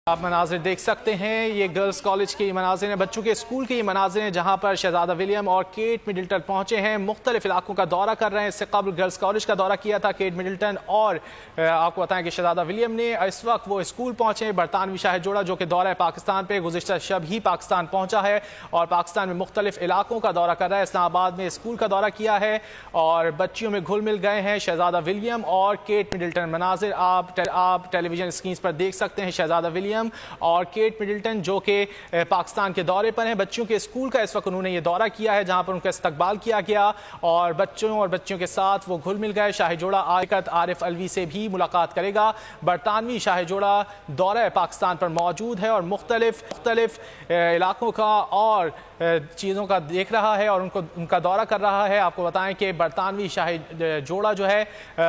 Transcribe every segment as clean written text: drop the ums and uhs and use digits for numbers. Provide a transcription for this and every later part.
آپ مناظر دیکھ سکتے ہیں، یہ گرلز کالج کے مناظر ہیں، بچوں کے اسکول کے یہ مناظر ہیں جہاں پر شہزادہ ولیم اور کیٹ مڈلٹن پہنچے ہیں، مختلف علاقوں کا دورہ کر رہے ہیں۔ اس سے قبل گرلز کالج کا دورہ کیا تھا کیٹ مڈلٹن، اور آپ کو بتائیں کہ شہزادہ ولیم نے اس وقت وہ اسکول پہنچے ہیں۔ برطانوی شاہی جوڑا جو کہ دورہ پاکستان پہ گزشتہ شب ہی پاکستان پہنچا ہے اور پاکستان میں مختلف علاقوں کا دورہ کر رہا ہے، اسلام آباد میں اسکول کا دورہ کیا ہے اور بچیوں میں گھل مل گئے ہیں شہزادہ ولیم اور کیٹ مڈلٹن۔ مناظر آپ ٹیلی ویژن اسکرینز پر دیکھ سکتے ہیں، شہزادہ ولیم اور کیٹ مڈلٹن جو کہ پاکستان کے دورے پر ہیں۔ بچوں کے اسکول کا اس وقت انہوں نے یہ دورہ کیا ہے جہاں پر ان کا استقبال کیا گیا اور بچوں کے ساتھ وہ گھل مل گئے۔ شاہی جوڑا عارف الوی سے بھی ملاقات کرے گا۔ برطانوی شاہی جوڑا دورہ پاکستان پر موجود ہے اور مختلف علاقوں کا اور چیزوں کا دیکھ رہا ہے اور ان کا دورہ کر رہا ہے۔ آپ کو بتائیں کہ برطانوی شاہی جوڑا جو ہے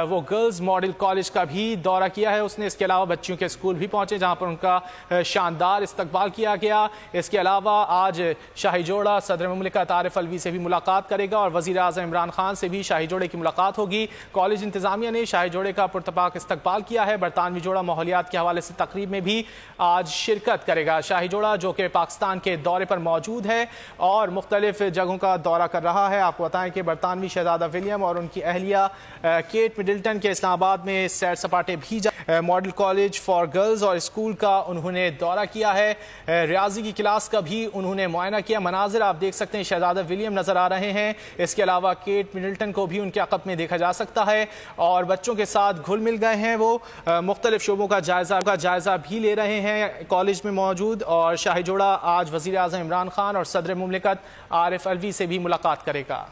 وہ گرلز ماڈل کالج کا بھی دورہ کیا ہے اس نے، اس کے علاوہ بچیوں کے اسکول بھی پہنچے جہاں پر ان کا شاندار استقبال کیا گیا۔ اس کے علاوہ آج شاہی جوڑا صدر مملکت عارف الوی سے بھی ملاقات کرے گا اور وزیر اعظم عمران خان سے بھی شاہی جوڑے کی ملاقات ہوگی۔ کالج انتظامیہ نے شاہی جوڑے کا پرتپاک استقبال کیا ہے۔ برطانوی جوڑا ماحولیات کے حوالے سے تقریب میں بھی آج شرکت کرے گا۔ شاہی جوڑا جو کہ پاکستان کے دورے پر موجود ہے اور مختلف جگہوں کا دورہ کر رہا ہے۔ آپ کو بتائیں کہ برطانوی شہزادہ ولیم اور ان کی اہلیہ کیٹ مڈلٹن کے اسلام آباد میں سیر سپاٹے بھی ماڈل کالج فار گرلز اور اسکول کا انہوں نے دورہ کیا ہے۔ ریاضی کی کلاس کا بھی انہوں نے معائنہ کیا۔ مناظر آپ دیکھ سکتے ہیں، شہزادہ ولیم نظر آ رہے ہیں، اس کے علاوہ کیٹ مڈلٹن کو بھی ان کے عقب میں دیکھا جا سکتا ہے اور بچوں کے ساتھ گھل مل گئے ہیں۔ وہ مختلف شعبوں کا جائزہ بھی لے رہے ہیں کالج میں موجود، اور شاہی جوڑا آج وزیر اعظم عمران خان اور صدر مملکت عارف الوی سے بھی ملاقات کرے گا۔